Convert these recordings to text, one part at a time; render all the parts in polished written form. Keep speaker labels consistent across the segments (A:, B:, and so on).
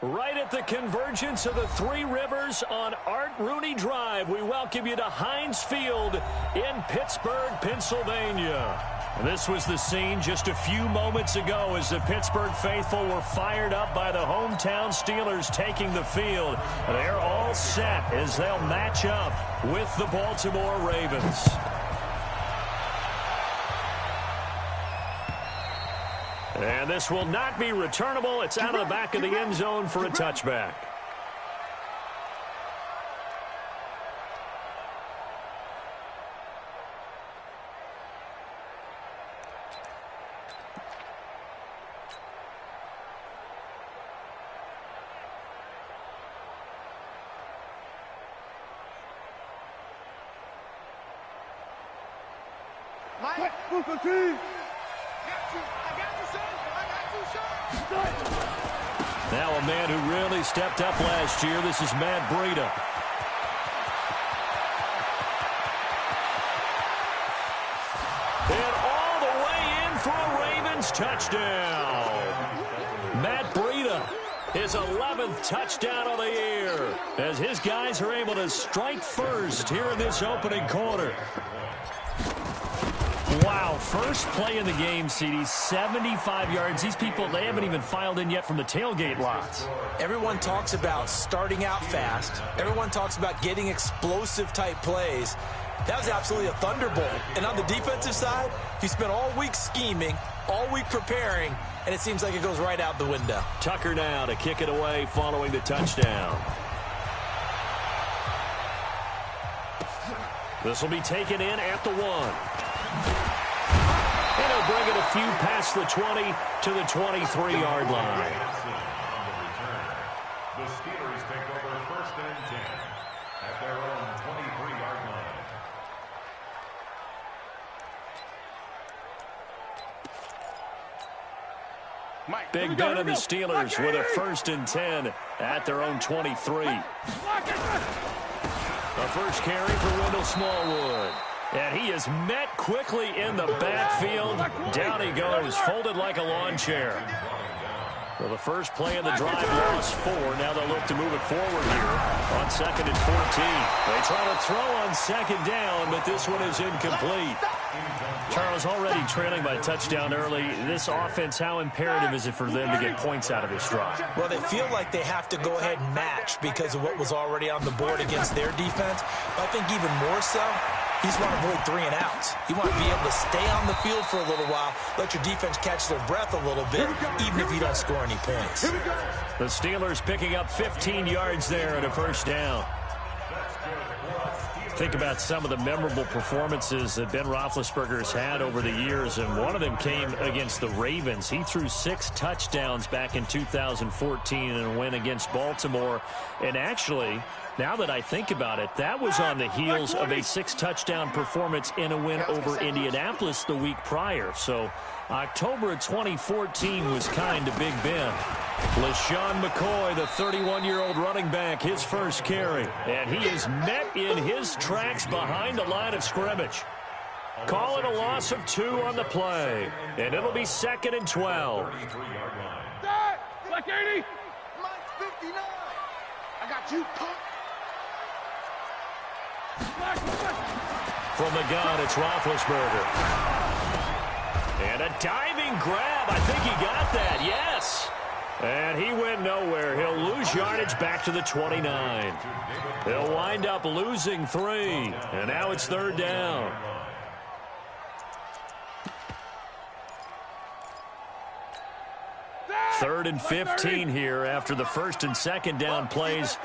A: Right at the convergence of the Three Rivers on Art Rooney Drive, we welcome you to Heinz Field in Pittsburgh, Pennsylvania. This was the scene just a few moments ago as the Pittsburgh faithful were fired up by the hometown Steelers taking the field. They're all set as they'll match up with the Baltimore Ravens. And this will not be returnable. It's out of the back of the end zone for a touchback. Now a man who really stepped up last year. This is Matt Breida. And all the way in for a Ravens touchdown. Matt Breida, his 11th touchdown of the year, as his guys are able to strike first here in this opening quarter. Wow, first play in the game, CD, 75 yards. These people, they haven't even filed in yet from the tailgate lots.
B: Everyone talks about starting out fast. Everyone talks about getting explosive-type plays. That was absolutely a thunderbolt. And on the defensive side, he spent all week scheming, all week preparing, and it seems like it goes right out the window.
A: Tucker now to kick it away following the touchdown. This will be taken in at the 1. And he'll bring it a few past the 20 to the 23-yard line.
C: The Steelers take over 1st and 10 at their own 23-yard line.
A: Big Ben and the Steelers with a 1st and 10 at their own 23. A first carry for Wendell Smallwood. And he is met quickly in the backfield. Down he goes, folded like a lawn chair. Well, the first play of the drive lost 4. Now they'll look to move it forward here on 2nd and 14. They try to throw on 2nd down, but this one is incomplete. Charles, already trailing by a touchdown early. This offense, how imperative is it for them to get points out of this drive?
B: Well, they feel like they have to go ahead and match because of what was already on the board against their defense. But I think even more so, you just want to avoid 3 and outs. You want to be able to stay on the field for a little while, let your defense catch their breath a little bit, even if you don't score any points.
A: The Steelers picking up 15 yards there at a first down. Think about some of the memorable performances that Ben Roethlisberger's had over the years, and one of them came against the Ravens. He threw 6 touchdowns back in 2014 in a win against Baltimore. And actually, now that I think about it, that was on the heels of a 6-touchdown performance in a win over Indianapolis the week prior. So October of 2014 was kind to Big Ben. LaShawn McCoy, the 31-year-old running back, his first carry. And he is met in his tracks behind the line of scrimmage. Call it a loss of 2 on the play. And it'll be 2nd and 12.
D: Black 80. Mike's 59. I got you, punk.
A: From the gun, it's Roethlisberger. And a diving grab. I think he got that, yes. And he went nowhere. He'll lose yardage back to the 29. He'll wind up losing 3. And now it's 3rd down. Third and 15 here after the 1st and 2nd down plays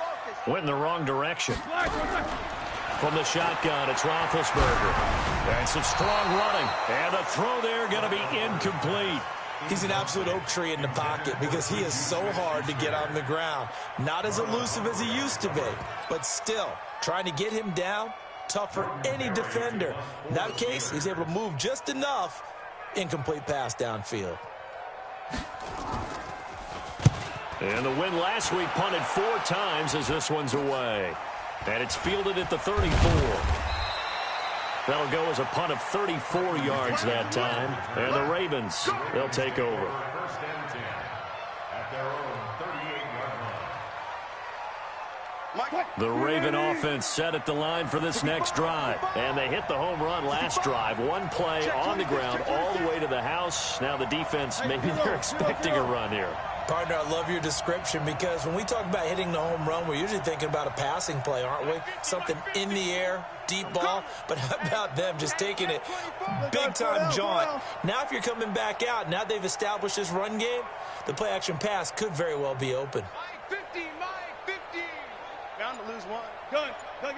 A: went in the wrong direction. From the shotgun, it's Roethlisberger. And some strong running. And the throw there going to be incomplete.
B: He's an absolute oak tree in the pocket because he is so hard to get on the ground. Not as elusive as he used to be, but still, trying to get him down, tough for any defender. In that case, he's able to move just enough. Incomplete pass downfield.
A: And the win last week punted 4 times as this one's away. And it's fielded at the 34. That'll go as a punt of 34 yards that time. And the Ravens, they'll take over.
C: 1st and 10 at their own 38-yard line.
A: The Raven offense set at the line for this next drive. And they hit the home run last drive. One play on the ground all the way to the house. Now the defense, maybe they're expecting a run here.
B: Partner, I love your description because when we talk about hitting the home run, we're usually thinking about a passing play, aren't we? Something in the air, deep ball. But how about them just taking it big-time jaunt? Now if you're coming back out, now they've established this run game, the play-action pass could very well be open.
D: Mike 50, Mike 50. Bound to lose one. Gun. Motion.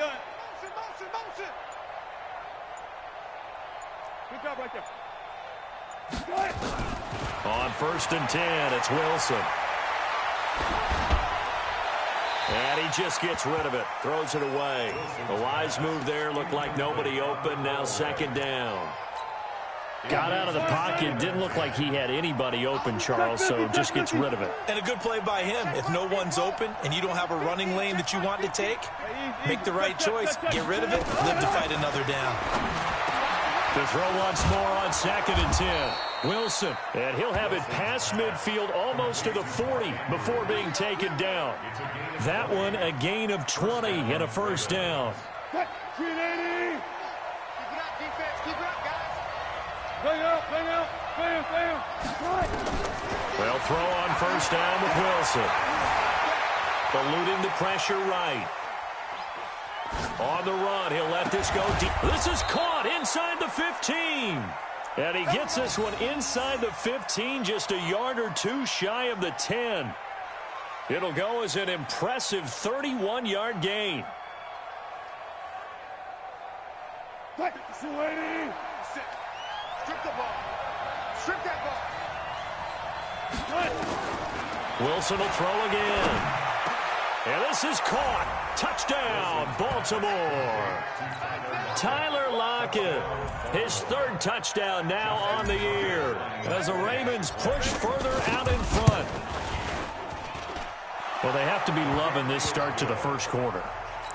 D: Good job right there.
A: On 1st and 10, it's Wilson. And he just gets rid of it. Throws it away. A wise move there. Looked like nobody open. Now 2nd down. Got out of the pocket. Didn't look like he had anybody open, Charles, so just gets rid of it.
B: And a good play by him. If no one's open and you don't have a running lane that you want to take, make the right choice. Get rid of it. Live to fight another down.
A: To throw once more on 2nd and 10. Wilson, and he'll have it past midfield almost to the 40 before being taken down. That one a gain of 20 and a 1st down.
D: 380. Keep it up, defense. Keep it up, guys. Bang out. Bam.
A: Well, throw on 1st down with Wilson. Eluding the pressure right. On the run, he'll let this go deep. This is caught inside the 15. And he gets this one inside the 15, just a yard or two shy of the 10. It'll go as an impressive 31-yard gain.
D: Strip the ball. Strip that ball.
A: Wilson will throw again. And this is caught. Touchdown, Baltimore. Tyler Lockett, his 3rd touchdown now on the year as the Ravens push further out in front. Well, they have to be loving this start to the 1st quarter.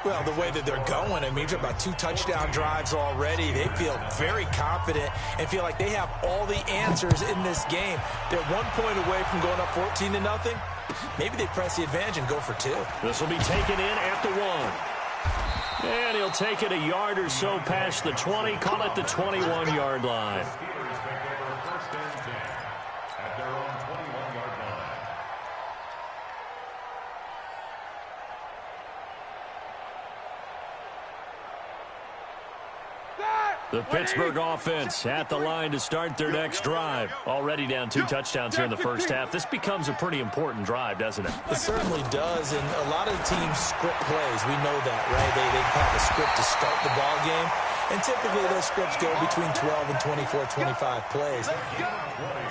B: Well, the way that they're going, I mean, you're about 2 touchdown drives already. They feel very confident and feel like they have all the answers in this game. They're 1 point away from going up 14-0. Maybe they press the advantage and go for 2.
A: This will be taken in at the 1. And he'll take it a yard or so past the 20, call it the 21-yard line. The Pittsburgh offense at the line to start their next drive. Already down 2 touchdowns here in the 1st half. This becomes a pretty important drive, doesn't it?
B: It certainly does, and a lot of teams script plays. We know that, right? They have a script to start the ball game, and typically those scripts go between 12 and 24, 25 plays.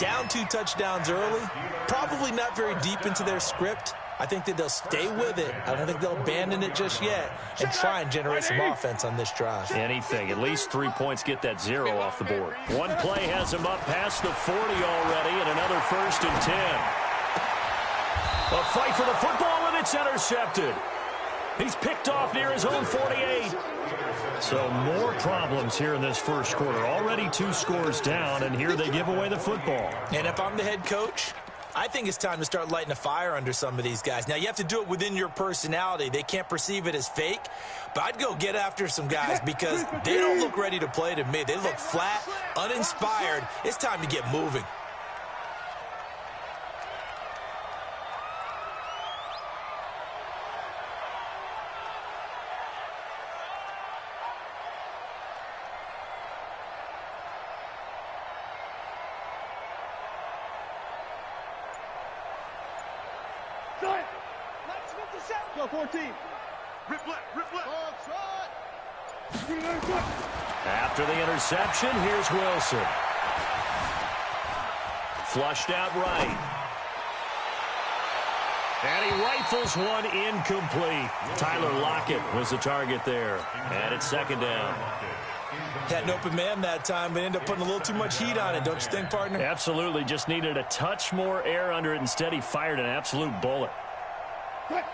B: Down 2 touchdowns early, probably not very deep into their script. I think that they'll stay with it. I don't think they'll abandon it just yet and try and generate some offense on this drive.
A: Anything. At least 3 points, get that 0 off the board. One play has him up past the 40 already, and another 1st and 10. A fight for the football, and it's intercepted. He's picked off near his own 48. So more problems here in this 1st quarter. Already 2 scores down, and here they give away the football.
B: And if I'm the head coach, I think it's time to start lighting a fire under some of these guys. Now, you have to do it within your personality. They can't perceive it as fake. But I'd go get after some guys because they don't look ready to play to me. They look flat, uninspired. It's time to get moving.
D: Go 14. Rip left.
A: After the interception, here's Wilson. Flushed out right. And he rifles one incomplete. Tyler Lockett was the target there. And it's 2nd down.
B: Had an open man that time, but ended up putting a little too much heat on it, don't you think, partner?
A: Absolutely. Just needed a touch more air under it. Instead, he fired an absolute bullet.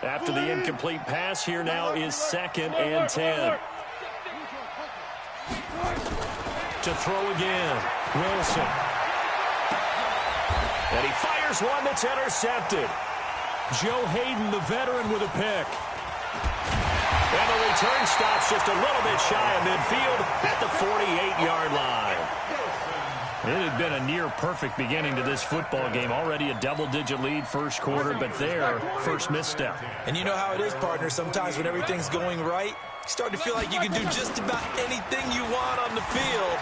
A: After the incomplete pass, here now is 2nd and 10. To throw again, Wilson. And he fires one that's intercepted. Joe Hayden, the veteran, with a pick. And the return stops just a little bit shy of midfield at the 48-yard line. It had been a near-perfect beginning to this football game. Already a double-digit lead first quarter, but their first misstep.
B: And you know how it is, partner. Sometimes when everything's going right, you start to feel like you can do just about anything you want on the field.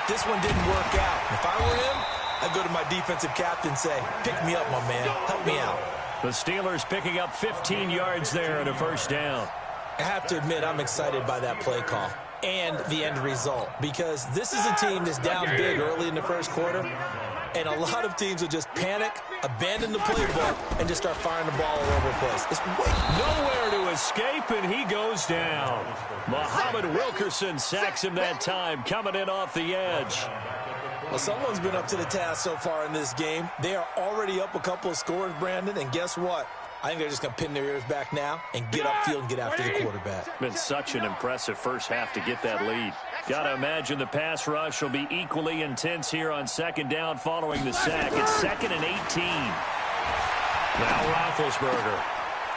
B: This one didn't work out. If I were him, I'd go to my defensive captain and say, pick me up, my man. Help me out.
A: The Steelers picking up 15 yards there and a first down.
B: I have to admit, I'm excited by that play call and the end result, because this is a team that's down big early in the first quarter, and a lot of teams will just panic, abandon the playbook, and just start firing the ball all over the place. It's
A: nowhere to escape, and he goes down. Muhammad Wilkerson sacks him that time, coming in off the edge.
B: Well, someone's been up to the task so far in this game. They are already up a couple of scores, Brandon, and guess what? I think they're just going to pin their ears back now and get upfield and get after the quarterback.
A: Been such an impressive first half to get that lead. Got to imagine the pass rush will be equally intense here on second down following the sack. It's 2nd and 18. Now Roethlisberger.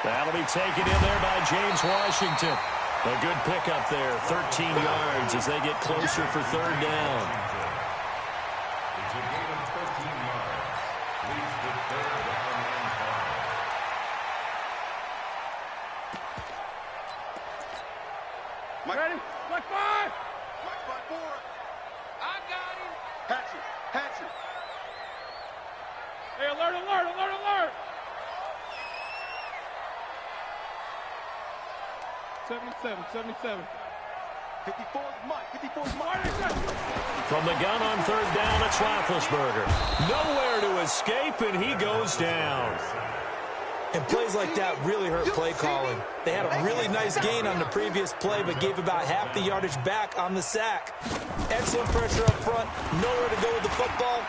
A: That'll be taken in there by James Washington. A good pickup there, 13 yards as they get closer for third down.
C: It's a gain of 13 yards. Leads to third down and 5.
D: Mike, ready? Mike 5. Mike 5-4. I got him. Hatchet. Hatchet. Hey, alert, alert, alert, alert. 77. 54 Mike. 54 Mike.
A: From the gun on third down, it's Roethlisberger. Nowhere to escape, and he goes down.
B: And plays like that really hurt play calling. They had a really nice gain on the previous play, but gave about half the yardage back on the sack. Excellent pressure up front. Nowhere to go with the football.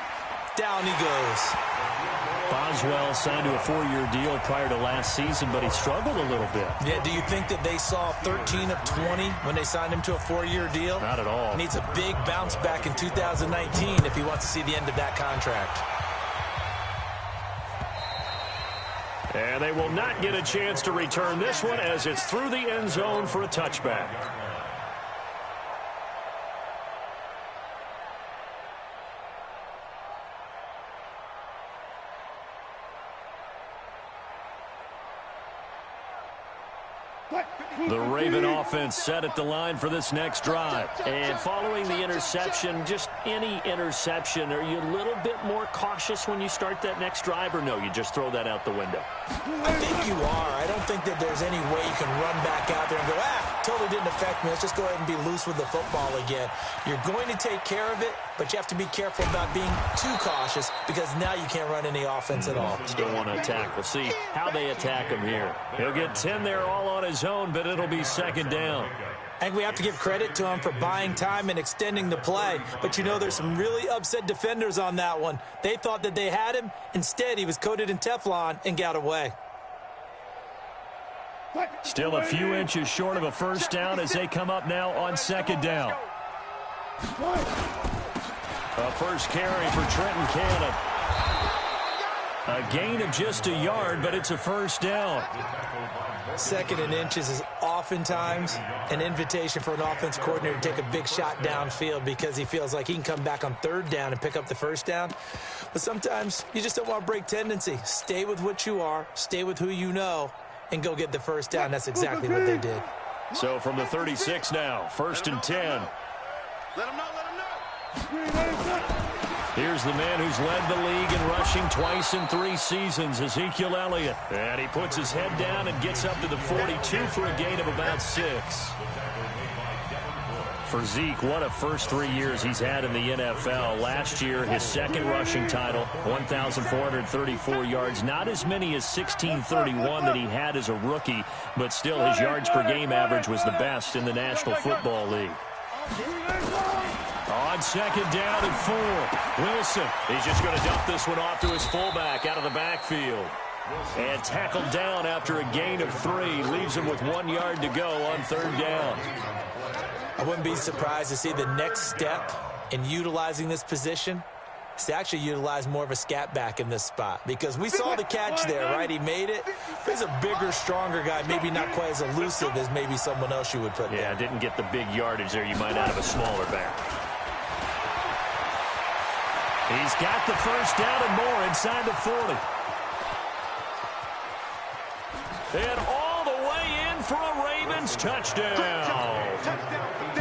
B: Down he goes.
A: Boswell signed to a 4-year deal prior to last season, but he struggled a little bit.
B: Yeah, do you think that they saw 13 of 20 when they signed him to a 4-year deal?
A: Not at all.
B: He needs a big bounce back in 2019 if he wants to see the end of that contract.
A: And they will not get a chance to return this one as it's through the end zone for a touchback. The Raven offense set at the line for this next drive. And following the interception, just any interception, are you a little bit more cautious when you start that next drive, or no, you just throw that out the window?
B: I think you are. I don't think that there's any way you can run back out there and go, totally didn't affect me. Let's just go ahead and be loose with the football again. You're going to take care of it, but you have to be careful about being too cautious, because now you can't run any offense at all.
A: Still want to attack. We'll see how they attack him here. He'll get 10 there all on his own, but it'll be second down.
B: I think we have to give credit to him for buying time and extending the play. But, you know, there's some really upset defenders on that one. They thought that they had him. Instead, he was coated in Teflon and got away.
A: Still a few inches short of a first down as they come up now on second down. A first carry for Trenton Cannon. A gain of just a yard, but it's a first down.
B: 2nd and inches is oftentimes an invitation for an offense coordinator to take a big shot downfield because he feels like he can come back on third down and pick up the first down. But sometimes you just don't want to break tendency. Stay with what you are, stay with who you know, and go get the first down. That's exactly what they did.
A: So from the 36 now, 1st and 10.
D: Let him know.
A: Here's the man who's led the league in rushing twice in 3 seasons, Ezekiel Elliott. And he puts his head down and gets up to the 42 for a gain of about 6. For Zeke, what a first 3 years he's had in the NFL. Last year, his 2nd rushing title, 1,434 yards. Not as many as 1,631 that he had as a rookie, but still his yards per game average was the best in the National Football League. On second down and 4. Wilson, he's just going to dump this one off to his fullback out of the backfield. And tackled down after a gain of 3. Leaves him with 1 yard to go on third down.
B: I wouldn't be surprised to see the next step in utilizing this position to actually utilize more of a scat back in this spot because we saw the catch there, right? He made it. He's a bigger, stronger guy, maybe not quite as elusive as maybe someone else you would put there.
A: Yeah, didn't get the big yardage there you might out of a smaller back. He's got the first down and more inside the 40. And all the way in for a Ravens touchdown.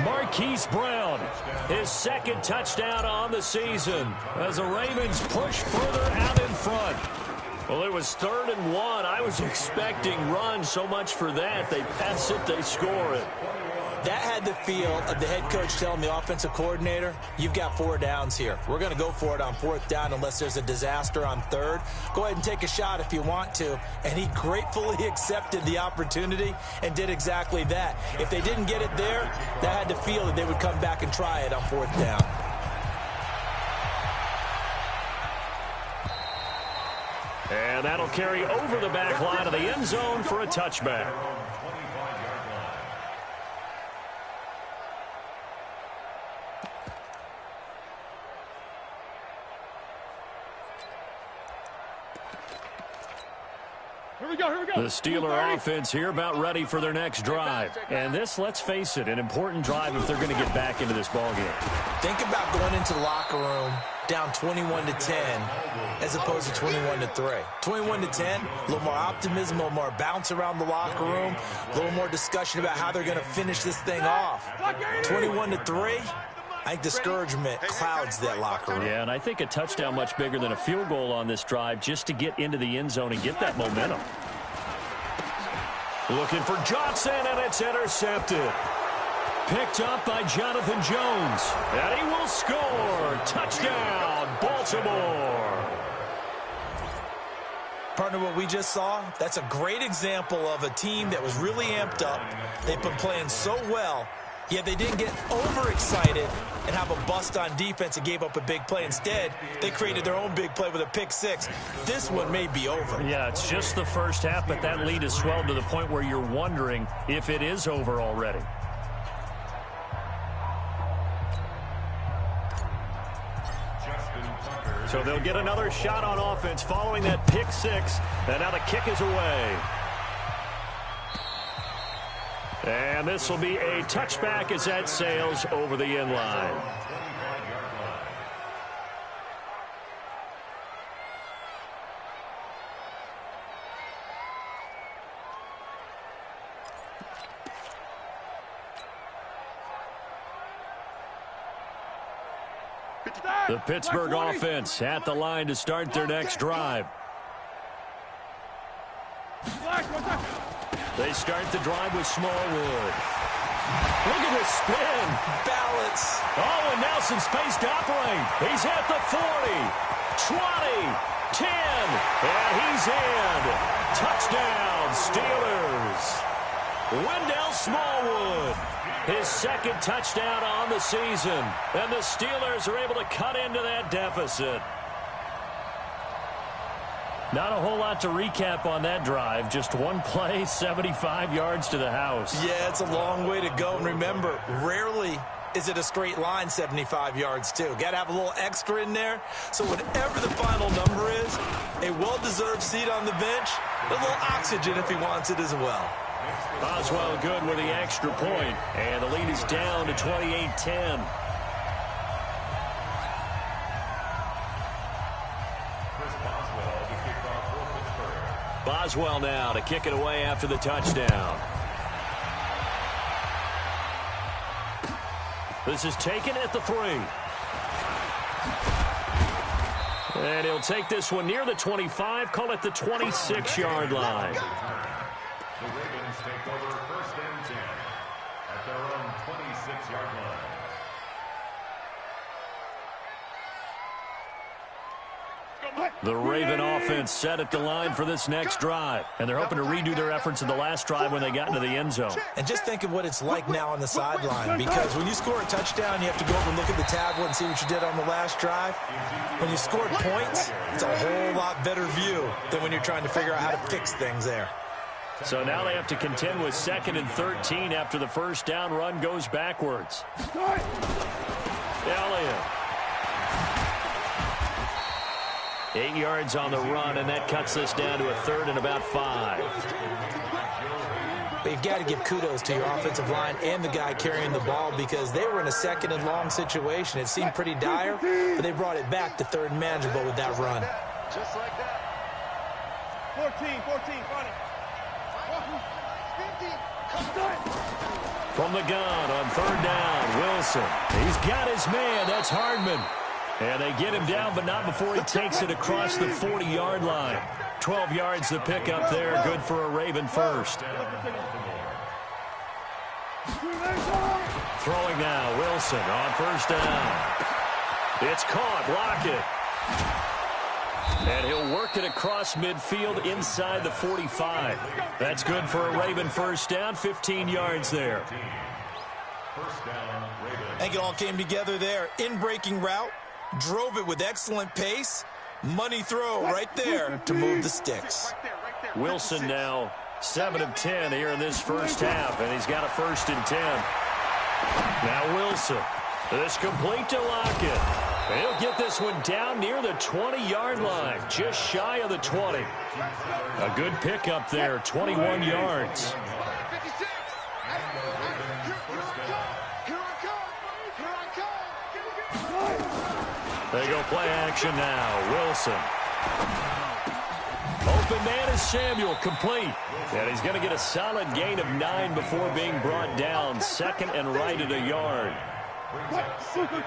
A: Marquise Brown, his second touchdown on the season as the Ravens push further out in front. Well, it was 3rd and 1. I was expecting run, so much for that. They pass it, they score it.
B: That had the feel of the head coach telling the offensive coordinator, you've got 4 downs here. We're going to go for it on 4th down unless there's a disaster on 3rd. Go ahead and take a shot if you want to. And he gratefully accepted the opportunity and did exactly that. If they didn't get it there, that had the feel that they would come back and try it on 4th down.
A: And that'll carry over the back line of the end zone for a touchback. The Steeler offense here about ready for their next drive. And this, let's face it, an important drive if they're going to get back into this ballgame.
B: Think about going into the locker room down 21-10 as opposed to 21-3. 21-10, a little more optimism, a little more bounce around the locker room, a little more discussion about how they're going to finish this thing off. 21-3, I think discouragement clouds that locker room.
A: Yeah, and I think a touchdown much bigger than a field goal on this drive just to get into the end zone and get that momentum. Looking for Johnson, and it's intercepted. Picked up by Jonathan Jones. And he will score. Touchdown, Baltimore.
B: Partner, what we just saw, that's a great example of a team that was really amped up. They've been playing so well, yet they didn't get overexcited and have a bust on defense and gave up a big play. Instead, they created their own big play with a pick 6. This one may be over.
A: Yeah, it's just the first half, but that lead has swelled to the point where you're wondering if it is over already. So they'll get another shot on offense following that pick 6, and now the kick is away. And this will be a touchback as that sails over the end line. The Pittsburgh offense at the line to start their next drive. They start the drive with Smallwood. Look at this spin.
B: Balance.
A: Oh, and now some space to operate. He's at the 40, 20, 10, and he's in. Touchdown, Steelers. Wendell Smallwood, his second touchdown on the season. And the Steelers are able to cut into that deficit. Not a whole lot to recap on that drive. Just one play, 75 yards to the house.
B: Yeah, it's a long way to go. And remember, rarely is it a straight line 75 yards, too. Got to have a little extra in there. So whatever the final number is, a well-deserved seat on the bench, a little oxygen if he wants it as well.
A: Boswell good with the extra point, and the lead is down to 28-10. Boswell now to kick it away after the touchdown. This is taken at the 3. And he'll take this one near the 25, call it the 26-yard line.
C: The Ravens take over 1st and 10 at their own 26-yard line.
A: The Raven offense set at the line for this next drive. And they're hoping to redo their efforts in the last drive when they got into the end zone.
B: And just think of what it's like now on the sideline. Because when you score a touchdown, you have to go over and look at the tablet and see what you did on the last drive. When you scored points, it's a whole lot better view than when you're trying to figure out how to fix things there.
A: So now they have to contend with 2nd and 13 after the first down run goes backwards. Elliott. 8 yards on the run, and that cuts this down to a 3rd and about 5.
B: But you've got to give kudos to your offensive line and the guy carrying the ball because they were in a 2nd and long situation. It seemed pretty dire, but they brought it back to 3rd and manageable with that run.
D: Just like that. 14, funny.
A: From the gun on 3rd down, Wilson. He's got his man. That's Hardman. And they get him down, but not before he takes it across the 40-yard line. 12 yards to pick up there. Good for a Raven first. Throwing now, Wilson on 1st down. It's caught. Lockett. And he'll work it across midfield inside the 45. That's good for a Raven first down, 15 yards there.
B: I think it all came together there. In-breaking route, drove it with excellent pace. Money throw right there to move the sticks.
A: Wilson now 7 of 10 here in this first half, and he's got a 1st and 10. Now Wilson. This complete to Lockett. And he'll get this one down near the 20-yard line, just shy of the 20. A good pickup there, 21 yards. They go play action now. Wilson. Open man is Samuel, complete. And he's going to get a solid gain of 9 before being brought down. 2nd and right at a yard.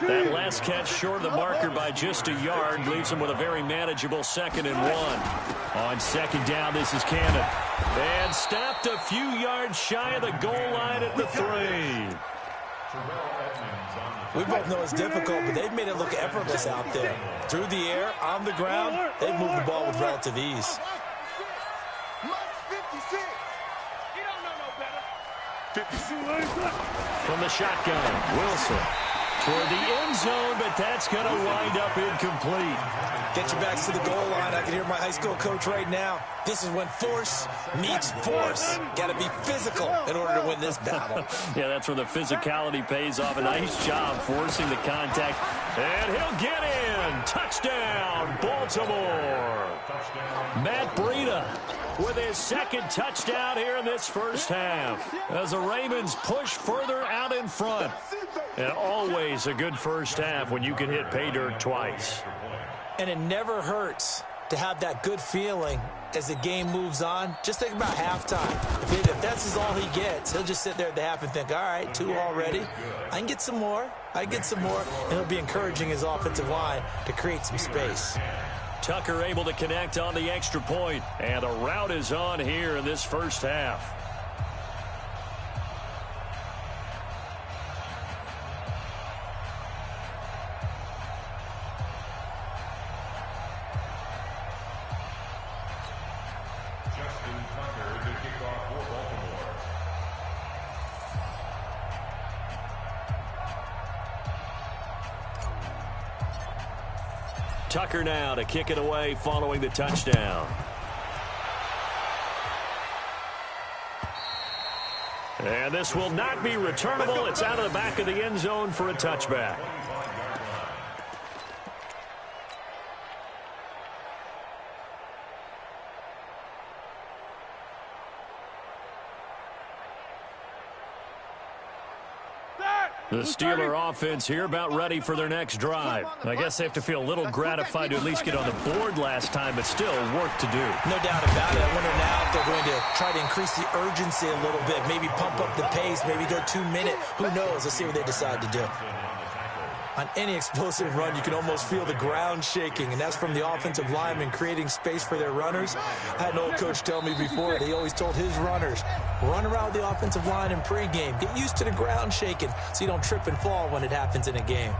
A: That last catch short of the marker by just a yard leaves him with a very manageable 2nd and 1. On 2nd down, this is Cannon. And stopped a few yards shy of the goal line at the 3.
B: We both know it's difficult, but they've made it look effortless out there. Through the air, on the ground, they've moved the ball with relative ease.
A: From the shotgun, Wilson toward the end zone, but that's going to wind up incomplete.
B: Get your backs to the goal line. I can hear my high school coach right now. This is when force meets force. Got to be physical in order to win this battle.
A: Yeah, that's where the physicality pays off. A nice job forcing the contact. And he'll get in. Touchdown, Baltimore. Matt Breida with his 2nd touchdown here in this first half. As the Ravens push further out in front. And always a good first half when you can hit pay dirt twice.
B: And it never hurts to have that good feeling as the game moves on. Just think about halftime. If that's all he gets, he'll just sit there at the half and think, all right, 2 already. I can get some more. And he'll be encouraging his offensive line to create some space.
A: Tucker able to connect on the extra point. And a route is on here in this first half. Tucker now to kick it away following the touchdown. And this will not be returnable. It's out of the back of the end zone for a touchback. The Steeler offense here about ready for their next drive. I guess they have to feel a little gratified to at least get on the board last time, but still work to do.
B: No doubt about it. I wonder now if they're going to try to increase the urgency a little bit, maybe pump up the pace, maybe go 2-minute. Who knows? Let's see what they decide to do. On any explosive run, you can almost feel the ground shaking, and that's from the offensive linemen creating space for their runners. I had an old coach tell me before, he always told his runners, run around the offensive line in pregame. Get used to the ground shaking so you don't trip and fall when it happens in a game.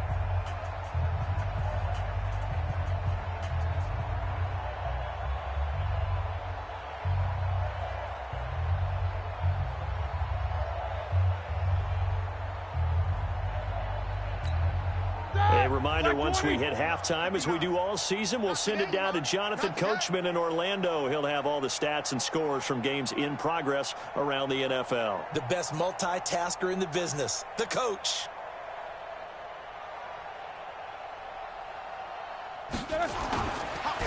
A: Reminder, once we hit halftime, as we do all season, we'll send it down to Jonathan Coachman in Orlando. He'll have all the stats and scores from games in progress around the NFL.
B: The best multitasker in the business, the coach.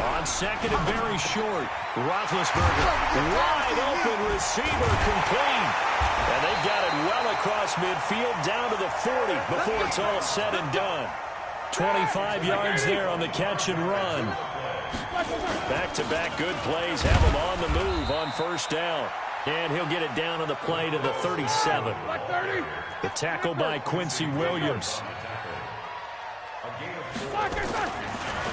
A: On second and very short, Roethlisberger, wide open receiver, complete. And they've got it well across midfield down to the 40 before it's all said and done. 25 yards there on the catch and run. Back-to-back good plays have him on the move on first down. And he'll get it down on the play to the 37. The tackle by Quincy Williams.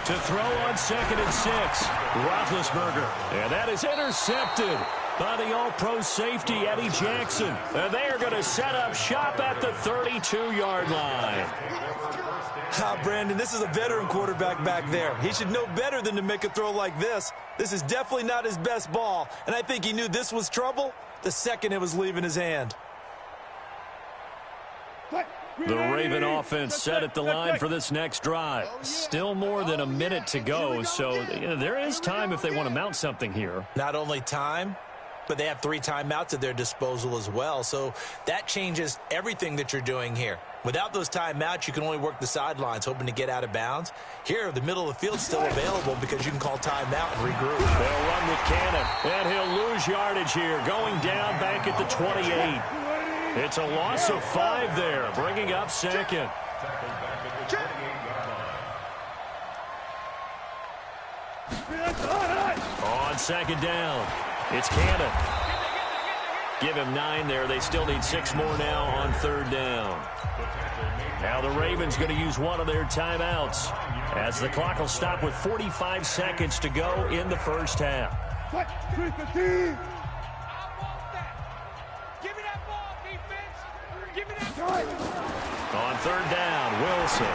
A: To throw on second and 6, Roethlisberger. And that is intercepted by the All-Pro safety, Eddie Jackson. And they are going to set up shop at the 32-yard line.
B: Brandon, this is a veteran quarterback back there. He should know better than to make a throw like this. This is definitely not his best ball, and I think he knew this was trouble the second it was leaving his hand.
A: The Raven offense set at the line for this next drive. Still more than a minute to go, so there is time if they want to mount something here.
B: Not only time, but they have 3 timeouts at their disposal as well, so that changes everything that you're doing here. Without those timeouts, you can only work the sidelines, hoping to get out of bounds. Here, the middle of the field's still available because you can call timeout and regroup.
A: They'll run with Cannon, and he'll lose yardage here, going down back at the 28. It's a loss of 5 there, bringing up second. On second down, it's Cannon. Give him 9 there. They still need 6 more now on third down. Now the Ravens going to use one of their timeouts as the clock will stop with 45 seconds to go in the first half. On third down, Wilson.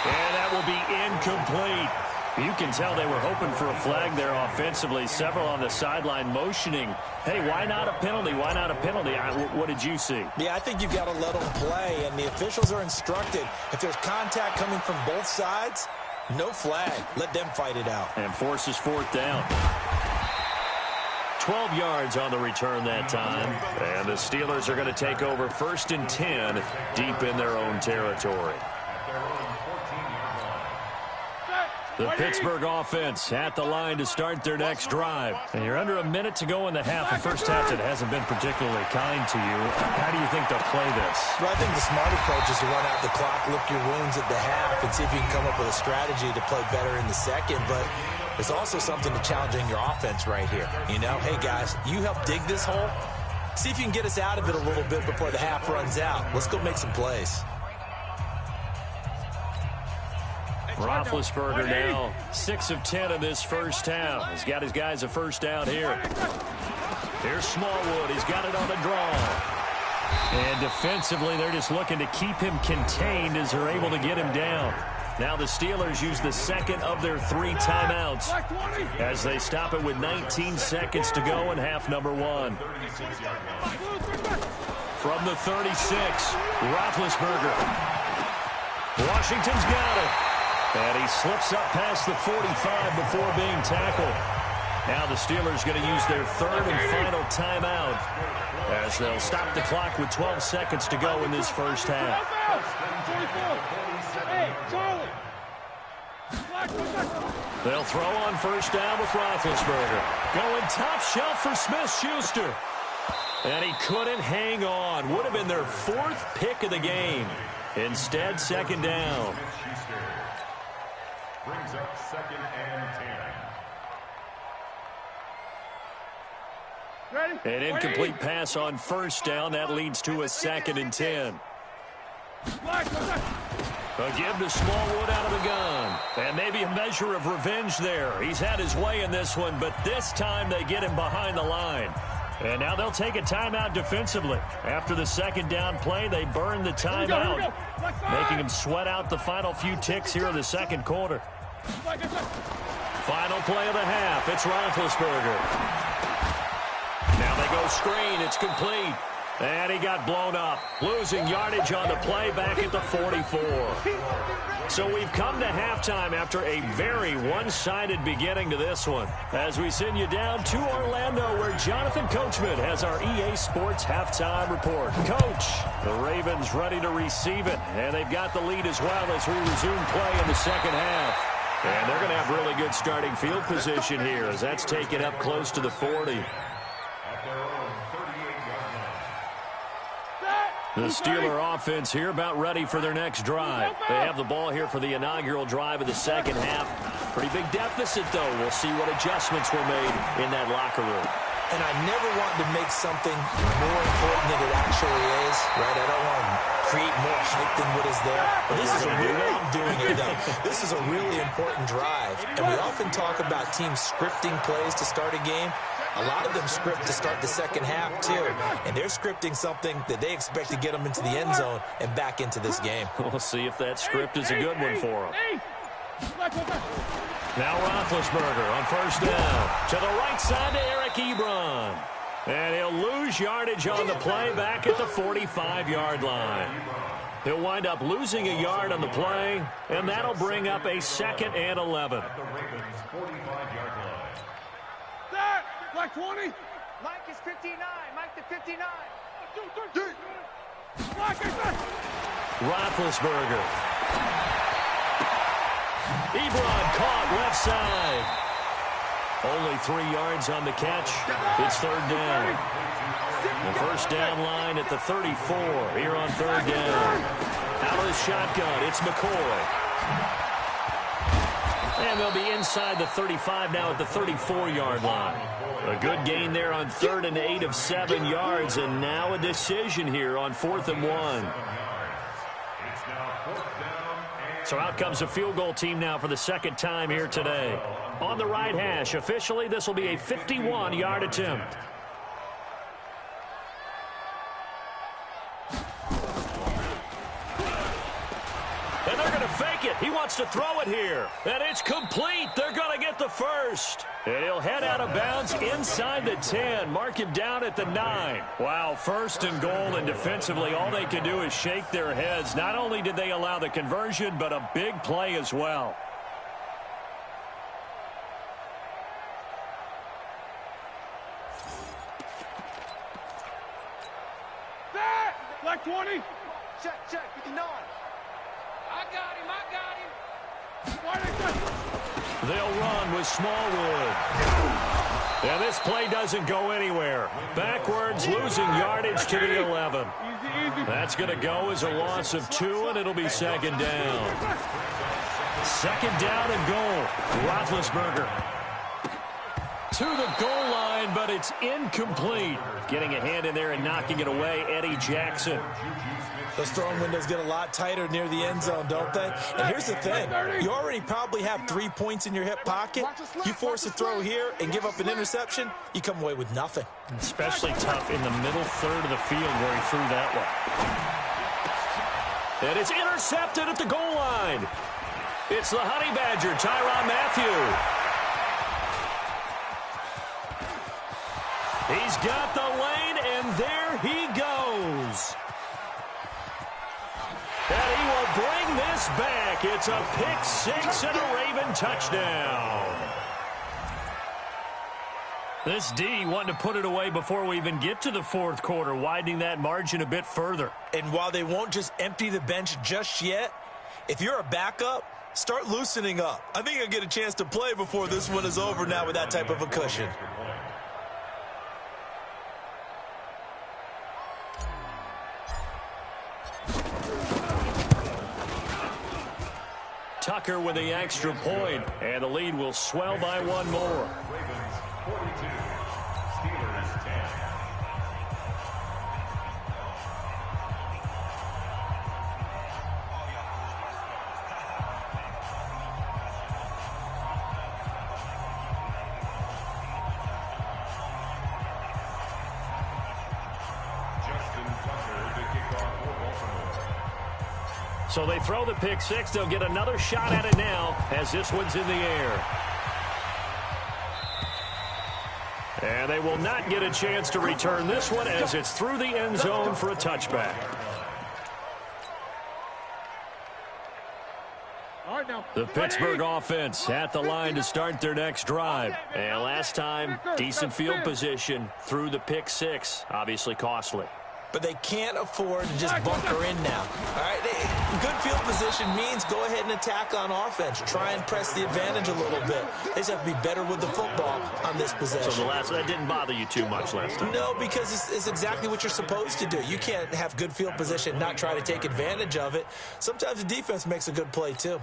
A: And that will be incomplete. You can tell they were hoping for a flag there offensively. Several on the sideline motioning, hey, why not a penalty? Why not a penalty? What did you see?
B: Yeah, I think you've got to let them play, and the officials are instructed. If there's contact coming from both sides, no flag. Let them fight it out.
A: And forces fourth down. 12 yards on the return that time. And the Steelers are going to take over 1st and 10 deep in their own territory. The Pittsburgh offense at the line to start their next drive. And you're under a minute to go in the half. The first half that hasn't been particularly kind to you. How do you think they'll play this?
B: Well, I think the smart approach is to run out the clock, lick your wounds at the half, and see if you can come up with a strategy to play better in the second. But there's also something to challenging your offense right here. You know, hey, guys, you help dig this hole. See if you can get us out of it a little bit before the half runs out. Let's go make some plays.
A: Roethlisberger now 6 of 10 in this first half. He's got his guys a first down here. Here's Smallwood. He's got it on the draw. And defensively, they're just looking to keep him contained as they're able to get him down. Now the Steelers use the second of their 3 timeouts as they stop it with 19 seconds to go in half number 1. From the 36, Roethlisberger. Washington's got it. And he slips up past the 45 before being tackled. Now the Steelers going to use their 3rd and final timeout as they'll stop the clock with 12 seconds to go in this first half. They'll throw on first down with Roethlisberger. Going top shelf for Smith-Schuster. And he couldn't hang on. Would have been their 4th pick of the game. Instead, second down.
C: Brings up 2nd and 10.
A: An incomplete pass on first down. That leads to a 2nd and 10. A give to Smallwood out of the gun. And maybe a measure of revenge there. He's had his way in this one, but this time they get him behind the line. And now they'll take a timeout defensively. After the second down play, they burn the timeout, making him sweat out the final few ticks here in the second quarter. Final play of the half. It's Roethlisberger. Now they go screen. It's complete. And he got blown up, losing yardage on the play back at the 44. So we've come to halftime after a very one-sided beginning to this one. As we send you down to Orlando, where Jonathan Coachman has our EA Sports halftime report. Coach, the Ravens ready to receive it, and they've got the lead as well as we resume play in the second half. And they're going to have really good starting field position here as that's taken up close to the 40. The Steeler offense here about ready for their next drive. They have the ball here for the inaugural drive of the second half. Pretty big deficit, though. We'll see what adjustments were made in that locker room.
B: And I never want to make something more important than it actually is, right? I don't want to create more hype than what is there. But this is a really, I'm doing it, though. This is a really important drive. And we often talk about teams scripting plays to start a game. A lot of them script to start the second half, too. And they're scripting something that they expect to get them into the end zone and back into this game.
A: We'll see if that script is a good one for them. Now Roethlisberger on first down. To the right side to Eric Ebron. And he'll lose yardage on the play back at the 45-yard line. He'll wind up losing a yard on the play, and that'll bring up a 2nd and 11.
D: Like 20.
E: Mike is 59. Mike to 59.
A: Roethlisberger. Ebron caught left side. Only 3 yards on the catch. It's 3rd down. The first down line at the 34 here on 3rd down. Out of the shotgun, it's McCoy. And they'll be inside the 35 now at the 34-yard line. A good gain there on 3rd and 8 of 7 yards, and now a decision here on 4th and 1. So out comes a field goal team now for the 2nd time here today. On the right hash, officially this will be a 51-yard attempt. And they're going to fake it. He wants to throw it here. And it's complete. They're going to get the first. And he'll head out of bounds inside the 10. Mark him down at the 9. Wow, 1st and goal, and defensively all they can do is shake their heads. Not only did they allow the conversion, but a big play as well.
D: Like 20.
E: Check, 59. I got him.
A: They'll run with Smallwood. And this play doesn't go anywhere. Backwards, losing yardage to the 11. That's going to go as a loss of 2, and it'll be 2nd down. 2nd down and goal. Roethlisberger to the goal line, but it's incomplete. Getting a hand in there and knocking it away, Eddie Jackson.
B: Those throwing windows get a lot tighter near the end zone, don't they? And here's the thing. You already probably have 3 points in your hip pocket. You force a throw here and give up an interception, you come away with nothing.
A: Especially tough in the middle 3rd of the field where he threw that one. And it's intercepted at the goal line. It's the Honey Badger, Tyrann Mathieu. He's got the lane, and there he goes. And he will bring this back. It's a pick 6 and a Raven touchdown. This D wanting to put it away before we even get to the 4th quarter, widening that margin a bit further.
B: And while they won't just empty the bench just yet, if you're a backup, start loosening up. I think you'll get a chance to play before this one is over now with that type of a cushion.
A: Tucker with the extra point, and the lead will swell by 1 more.
C: Ravens 42, Steelers 10. Justin Tucker to kick off for Baltimore.
A: So they throw the pick 6. They'll get another shot at it now as this one's in the air. And they will not get a chance to return this one as it's through the end zone for a touchback. The Pittsburgh offense at the line to start their next drive. And last time, decent field position through the pick 6. Obviously costly.
B: but they can't afford to just bunker in now. All right, good field position means go ahead and attack on offense. Try and press the advantage a little bit. They just have to be better with the football on this possession.
A: So that didn't bother you too much last time?
B: No, because it's exactly what you're supposed to do. You can't have good field position, not try to take advantage of it. Sometimes the defense makes a good play, too.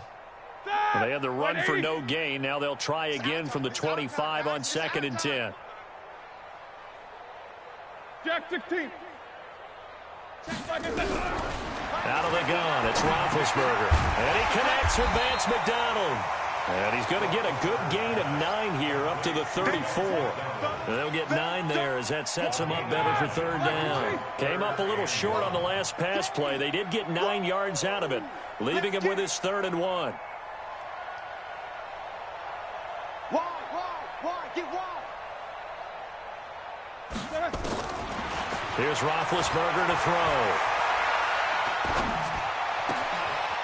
A: Well, they had the run for no gain. Now they'll try again from the 25 on 2nd and 10.
D: Jack 16.
A: Out of the gun, it's Roethlisberger. And he connects with Vance McDonald. And he's going to get a good gain of 9 here up to the 34. And they'll get 9 there as that sets him up better for 3rd down. Came up a little short on the last pass play. They did get 9 yards out of it, leaving him with his 3rd and 1.
E: Get wide.
A: Here's Roethlisberger to throw.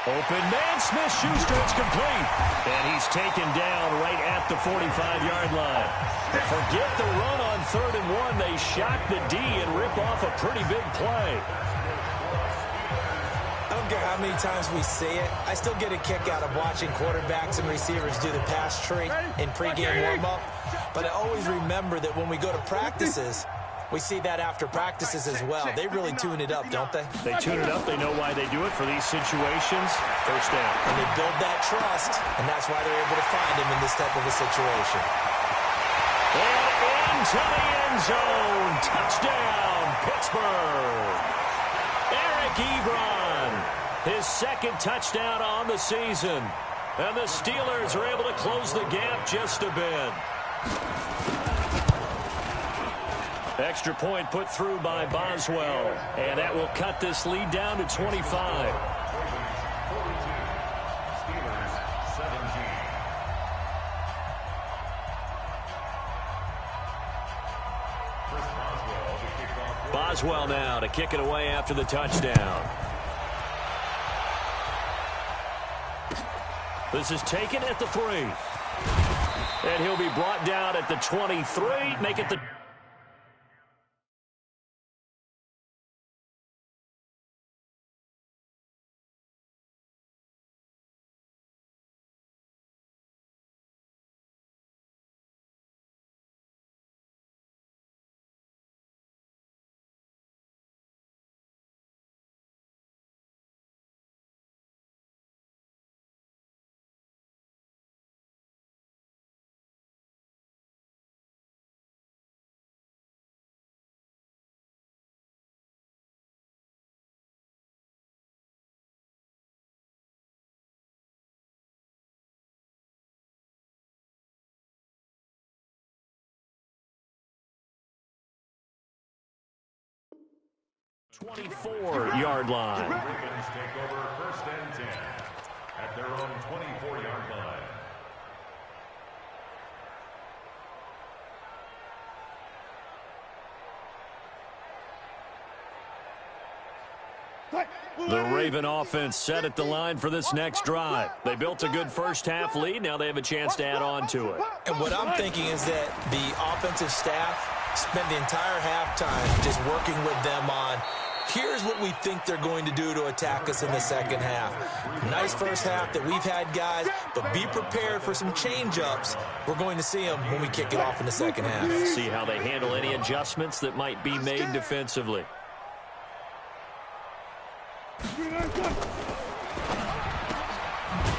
A: Open man, Smith-Schuster, it's complete. And he's taken down right at the 45-yard line. Forget the run on 3rd and 1. They shock the D and rip off a pretty big play.
B: I don't care how many times we see it. I still get a kick out of watching quarterbacks and receivers do the pass tree in pregame warm-up. But I always remember that when we go to practices, we see that after practices as well. They really tune it up, don't they?
A: They tune it up. They know why they do it for these situations. 1st down.
B: And they build that trust, and that's why they're able to find him in this type of a situation.
A: And into the end zone. Touchdown, Pittsburgh. Eric Ebron, his 2nd touchdown on the season. And the Steelers are able to close the gap just a bit. Extra point put through by Boswell. And that will cut this lead down to 25.
C: Steelers 17.
A: Boswell now to kick it away after the touchdown. This is taken at the 3. And he'll be brought down at the 23. Make it the... .24-yard line.
C: Ravens take over 1st and 10 at their own 24-yard line.
A: The Raven offense set at the line for this next drive. They built a good 1st half lead. Now they have a chance to add on to it.
B: And what I'm thinking is that the offensive staff spent the entire halftime just working with them on, here's what we think they're going to do to attack us in the 2nd half. Nice 1st half that we've had, guys, but be prepared for some change-ups. We're going to see them when we kick it off in the 2nd half.
A: See how they handle any adjustments that might be made defensively.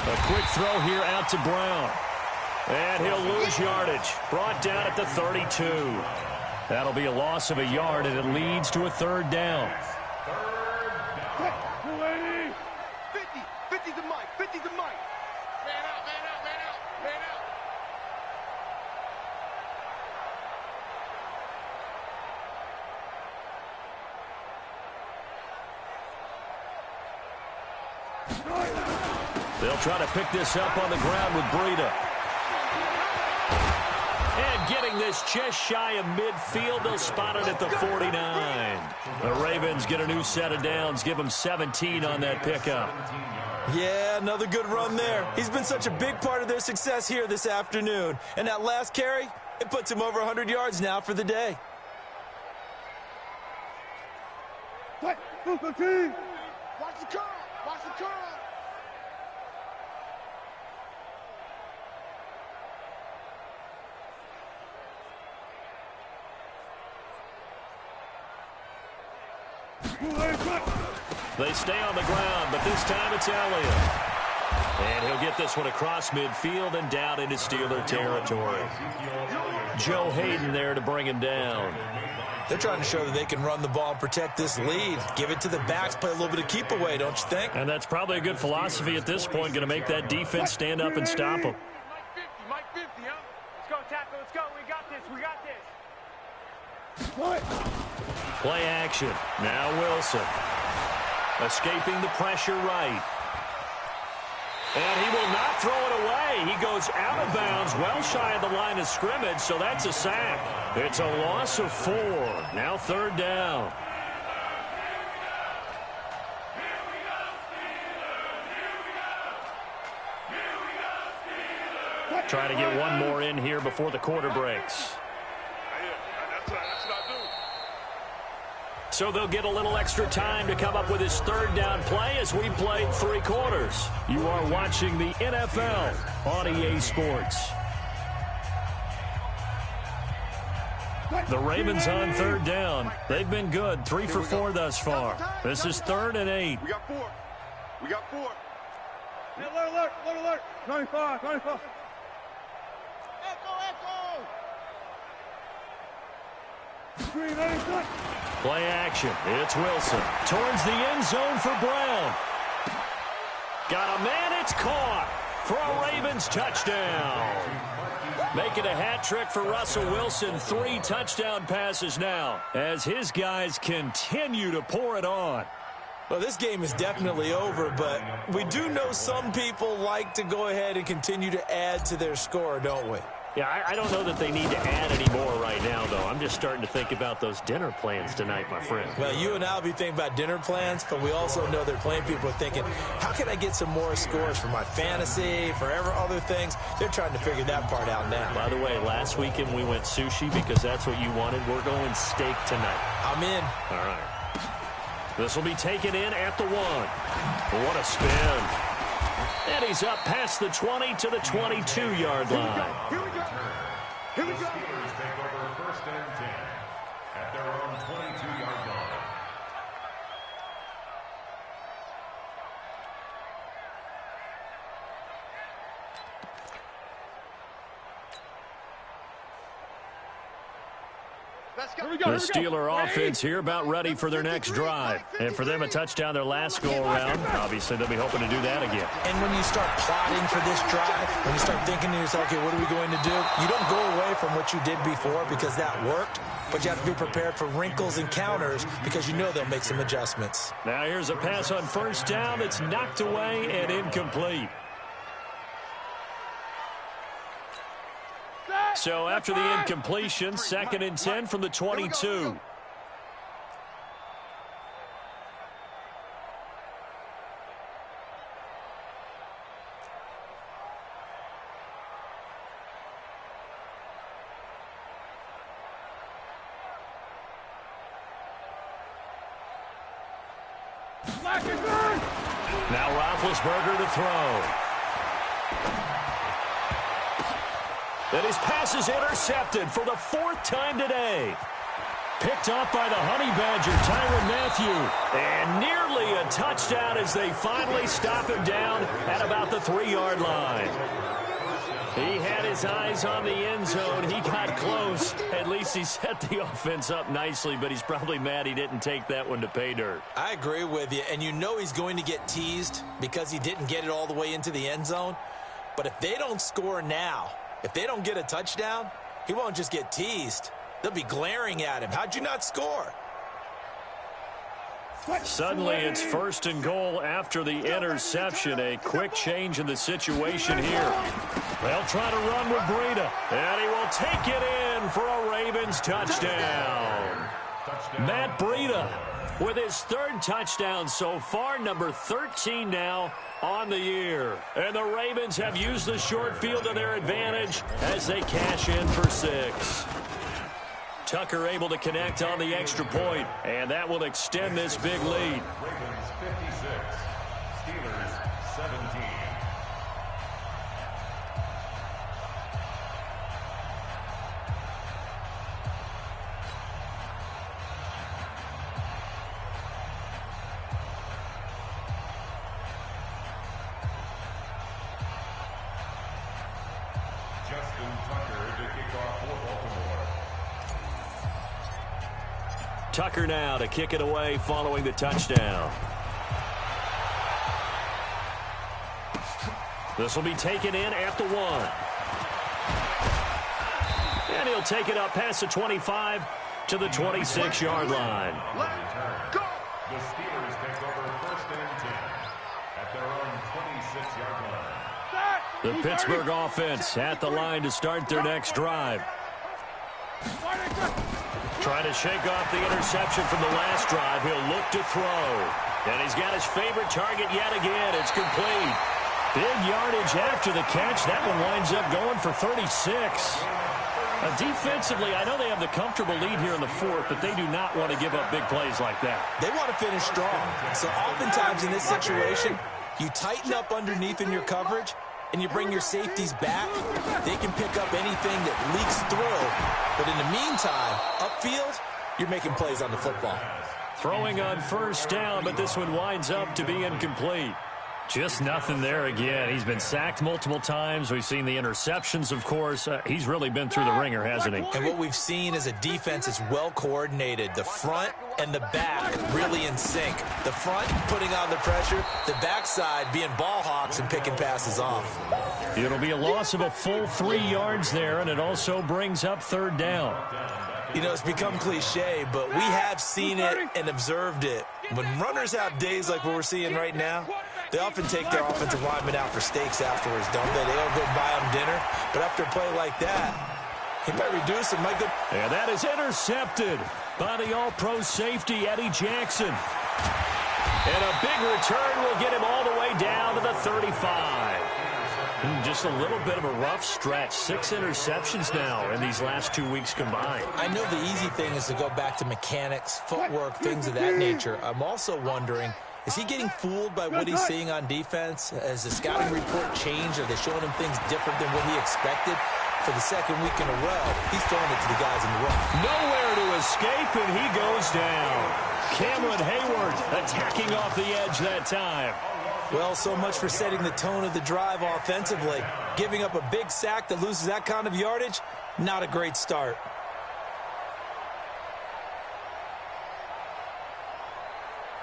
A: A quick throw here out to Brown. And he'll lose yardage. Brought down at the 32. That'll be a loss of a yard, and it leads to a 3rd down.
E: 50's the mic. 50's the mic. Man out, man out, man out, man out.
A: They'll try to pick this up on the ground with Breida. And getting this just shy of midfield, they'll spot it at the 49. The Ravens get a new set of downs, give them 17 on that pickup.
B: Yeah, another good run there. He's been such a big part of their success here this afternoon. And that last carry, it puts him over 100 yards now for the day.
D: Watch the curl.
E: Watch the curl.
A: They stay on the ground, but this time it's Elliott. And he'll get this one across midfield and down into Steeler territory. Joe Hayden there to bring him down.
B: They're trying to show that they can run the ball and protect this lead. Give it to the backs, play a little bit of keep away, don't you think?
A: And that's probably a good philosophy at this point, going to make that defense stand up and stop them.
E: Mike 50, huh? Let's go, tackle. Let's go. We got this. We got this.
A: Play action. Now Wilson. Escaping the pressure right. And he will not throw it away. He goes out of bounds, well shy of the line of scrimmage, so that's a sack. It's a loss of 4. Now 3rd down. Try to get one more in here before the quarter breaks. So they'll get a little extra time to come up with his 3rd down play as we played 3 quarters. You are watching the NFL on EA Sports. The Ravens on 3rd down. They've been good, 3 for 4 thus far. This is 3rd and 8.
E: We got 4. We got 4.
D: Alert. 95. Echo. Screen,
A: Play action. It's Wilson. Towards the end zone for Brown. Got a man. It's caught for a Ravens touchdown. Making a hat trick for Russell Wilson. 3 touchdown passes now as his guys continue to pour it on.
B: Well, this game is definitely over, but we do know some people like to go ahead and continue to add to their score, don't we?
A: Yeah, I don't know that they need to add any more right now, though. I'm just starting to think about those dinner plans tonight, my friend.
B: Well, you and I will be thinking about dinner plans, but we also know they're playing people are thinking, how can I get some more scores for my fantasy, for other things? They're trying to figure that part out now.
A: By the way, last weekend we went sushi because that's what you wanted. We're going steak tonight.
B: I'm in.
A: All right. This will be taken in at the 1. What a spin. And he's up past the 20 to the 22-yard line.
C: Here we go. The Steelers take over 1st and 10 at their own 22-yard line.
A: The Steeler offense here about ready for their next drive. And for them, a touchdown their last go-around. Obviously, they'll be hoping to do that again.
B: And when you start plotting for this drive, when you start thinking to yourself, okay, what are we going to do? You don't go away from what you did before because that worked, but you have to be prepared for wrinkles and counters because you know they'll make some adjustments.
A: Now here's a pass on 1st down. It's knocked away and incomplete. So after the incompletion, 2nd and 10 from the 22. Now Roethlisberger to throw. And his pass is intercepted for the 4th time today. Picked off by the Honey Badger, Tyrann Mathieu. And nearly a touchdown as they finally stop him down at about the 3-yard line. He had his eyes on the end zone. He got close. At least he set the offense up nicely, but he's probably mad he didn't take that one to pay dirt.
B: I agree with you, and you know he's going to get teased because he didn't get it all the way into the end zone. But if they don't score now, if they don't get a touchdown, he won't just get teased. They'll be glaring at him. How'd you not score?
A: Suddenly it's 1st and goal after the interception. A quick change in the situation here. They'll try to run with Breida. And he will take it in for a Ravens touchdown. Matt Breida with his 3rd touchdown so far, number 13 now on the year. And the Ravens have used the short field to their advantage as they cash in for 6. Tucker able to connect on the extra point, and that will extend this big lead.
C: Ravens 56, Steelers 17.
A: Tucker now to kick it away following the touchdown. This will be taken in at the 1. And he'll take it up past the 25 to the 26-yard line.
C: The Steelers take over 1st and 10 at their own 26-yard line.
A: The Pittsburgh offense at the line to start their next drive. Trying to shake off the interception from the last drive. He'll look to throw. And he's got his favorite target yet again. It's complete. Big yardage after the catch. That one winds up going for 36. Defensively, I know they have the comfortable lead here in the 4th, but they do not want to give up big plays like that.
B: They want to finish strong. So oftentimes in this situation, you tighten up underneath in your coverage, and you bring your safeties back. They can pick up anything that leaks through. But in the meantime, upfield, you're making plays on the football.
A: Throwing on 1st down, but this one winds up to be incomplete. Just nothing there again. He's been sacked multiple times. We've seen the interceptions, of course. He's really been through the ringer, hasn't he?
B: And what we've seen is a defense that's well coordinated. The front and the back really in sync. The front putting on the pressure, the backside being ball hawks and picking passes off.
A: It'll be a loss of a full 3 yards there, and it also brings up 3rd down.
B: You know, it's become cliche, but we have seen it and observed it. When runners have days like what we're seeing right now, they often take their offensive linemen out for steaks afterwards, don't they? They'll go buy them dinner, but after a play like that, he might reduce it, might go.
A: And that is intercepted by the all-pro safety, Eddie Jackson. And a big return will get him all the way down to the 35. Just a little bit of a rough stretch. 6 interceptions now in these last 2 weeks combined.
B: I know the easy thing is to go back to mechanics, footwork, things of that nature. I'm also wondering, is he getting fooled by what he's seeing on defense? Has the scouting report changed? Are they showing him things different than what he expected? For the 2nd week in a row, he's throwing it to the guys in the row.
A: Nowhere to escape, and he goes down. Cameron Hayward attacking off the edge that time.
B: Well, so much for setting the tone of the drive offensively. Giving up a big sack that loses that kind of yardage, not a great start.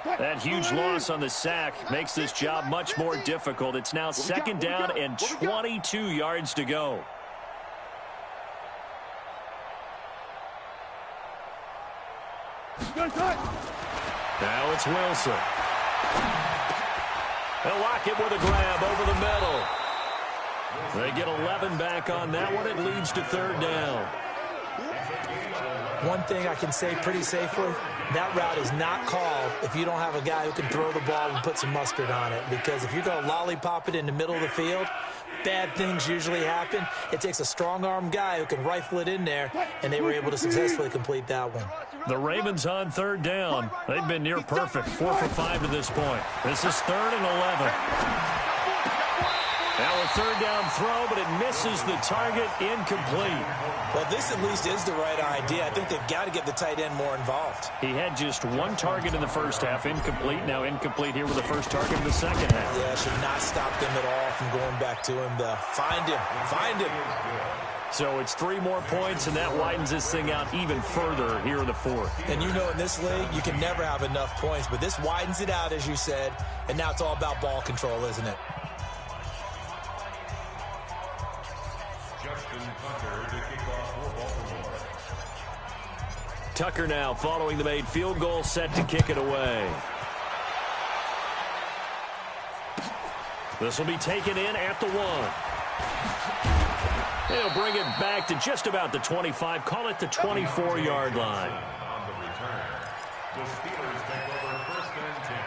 A: That huge loss on the sack makes this job much more difficult. It's now 2nd down and 22 yards to go. Now it's Wilson. They'll lock it with a grab over the middle. They get 11 back on that one. It leads to 3rd down.
B: One thing I can say pretty safely, that route is not called if you don't have a guy who can throw the ball and put some mustard on it. Because if you're going to lollipop it in the middle of the field, bad things usually happen. It takes a strong-arm guy who can rifle it in there, and they were able to successfully complete that one.
A: The Ravens on 3rd down. They've been near perfect, 4 for 5 to this point. This is 3rd and 11. Now a 3rd down throw, but it misses the target, incomplete.
B: Well, this at least is the right idea. I think they've got to get the tight end more involved.
A: He had just 1 target in the 1st half, incomplete. Now incomplete here with the 1st target in the 2nd half.
B: Yeah, should not stop them at all from going back to him. Find him.
A: So it's 3 more points, and that widens this thing out even further here in the 4th.
B: And you know in this league, you can never have enough points, but this widens it out, as you said, and now it's all about ball control, isn't it?
A: Tucker now following the made field goal, set to kick it away. This will be taken in at the 1. They'll bring it back to just about the 25, call it the 24-yard line.
C: On the return, the Steelers take over 1st and 10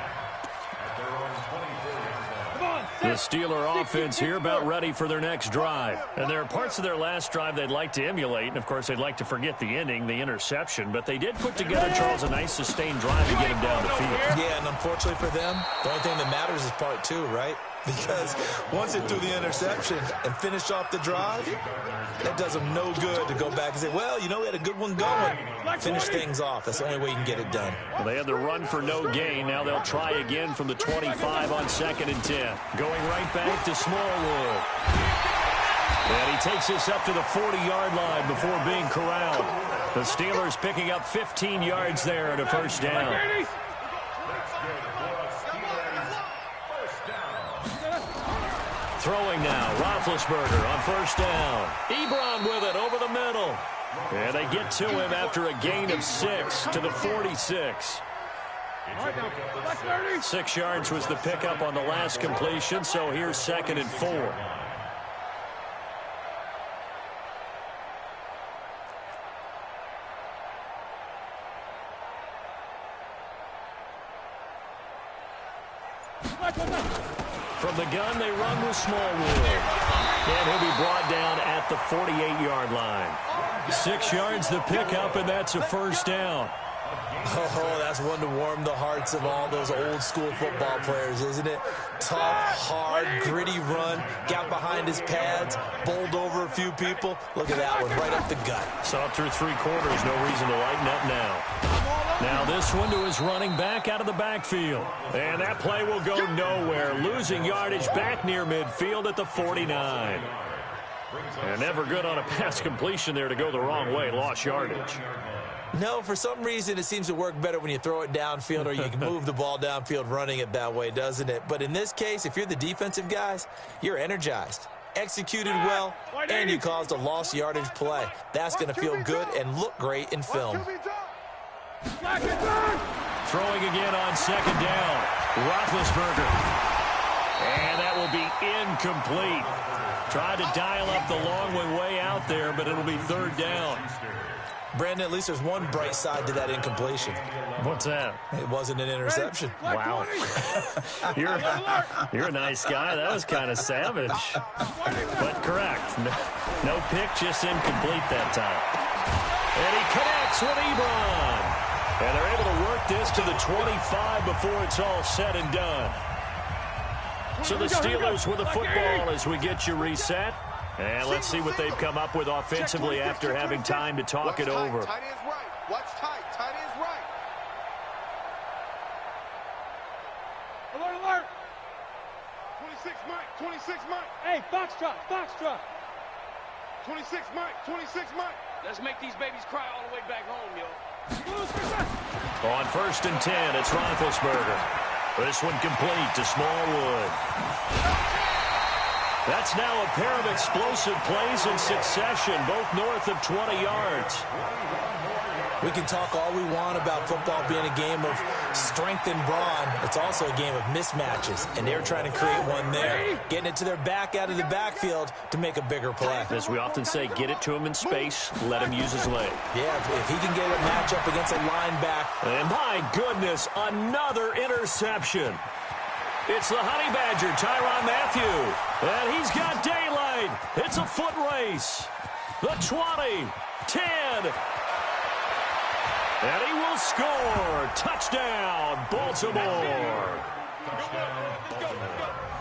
C: at their own 24-yard line.
D: Come on,
A: The Steeler offense here about ready for their next drive. And there are parts of their last drive they'd like to emulate. And, of course, they'd like to forget the ending, the interception. But they did put together, Charles, a nice sustained drive to get him down the field.
B: Yeah, and unfortunately for them, the only thing that matters is part 2, right? Because once they threw the interception and finished off the drive, that does them no good to go back and say, well, you know, we had a good one going. Finish things off. That's the only way you can get it done.
A: Well, they had the run for no gain. Now they'll try again from the 25 on 2nd and 10. Going right back to Smallwood. And he takes this up to the 40-yard line before being corralled. The Steelers picking up 15 yards there and a first down. Throwing now, Roethlisberger on first down. Ebron with it over the middle. And they get to him after a gain of 6 to the 46. 6 yards was the pickup on the last completion, so here's 2nd and 4. From the gun, they run with Smallwood. And he'll be brought down at the 48-yard line. 6 yards the pickup, and that's a first down.
B: Oh, that's one to warm the hearts of all those old-school football players, isn't it? Tough, hard, gritty run. Got behind his pads, bowled over a few people. Look at that one, right up the gut.
A: Saw through 3 quarters, no reason to lighten up now. Now this one to his running back out of the backfield. And that play will go nowhere. Losing yardage back near midfield at the 49. And never good on a pass completion there to go the wrong way. Lost yardage.
B: No, for some reason it seems to work better when you throw it downfield or you can move the ball downfield running it that way, doesn't it? But in this case, if you're the defensive guys, you're energized, executed well, and you caused a lost yardage play. That's going to feel good and look great in film.
A: Throwing again on 2nd down. Roethlisberger. And that will be incomplete. Tried to dial up the long one way out there, but it'll be 3rd down.
B: Brandon, at least there's one bright side to that incompletion.
A: What's that?
B: It wasn't an interception.
A: Wow. You're a nice guy. That was kind of savage. But correct. No pick, just incomplete that time. And he connects with Ebron. And they're able to work this to the 25 before it's all said and done. So the Steelers with the football as we get you reset. And let's see what they've come up with offensively after having time to talk it over.
E: Tight end's right. Watch tight. Tight end's right.
D: Alert, alert.
E: 26 Mike. 26 Mike.
D: Hey, foxtrot, foxtrot.
E: 26 Mike. 26 Mike.
F: Let's make these babies cry all the way back home, yo.
A: On 1st and 10, it's Roethlisberger. This one complete to Smallwood. That's now a pair of explosive plays in succession, both north of 20 yards.
B: We can talk all we want about football being a game of strength and brawn. It's also a game of mismatches, and they're trying to create one there. Getting it to their back out of the backfield to make a bigger play.
A: As we often say, get it to him in space, let him use his leg.
B: Yeah, if he can get a matchup against a linebacker.
A: And my goodness, another interception. It's the Honey Badger, Tyrann Mathieu. And he's got daylight. It's a foot race. The 20, 10. And he will score. Touchdown, Baltimore.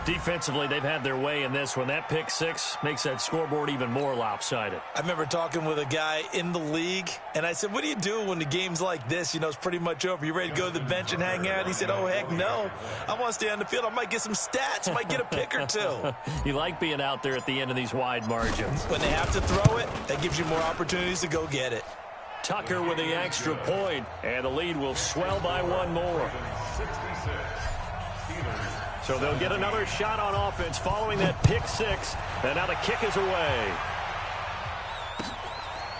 A: Defensively, they've had their way in this one. That pick 6 makes that scoreboard even more lopsided.
B: I remember talking with a guy in the league, and I said, what do you do when the game's like this? You know, it's pretty much over. You ready to go to the bench and hang out? He said, oh, heck no. I want to stay on the field. I might get some stats. Might get a pick or 2.
A: You like being out there at the end of these wide margins.
B: When they have to throw it, that gives you more opportunities to go get it.
A: Tucker with the extra point, and the lead will swell by one more. So they'll get another shot on offense following that pick 6, and now the kick is away.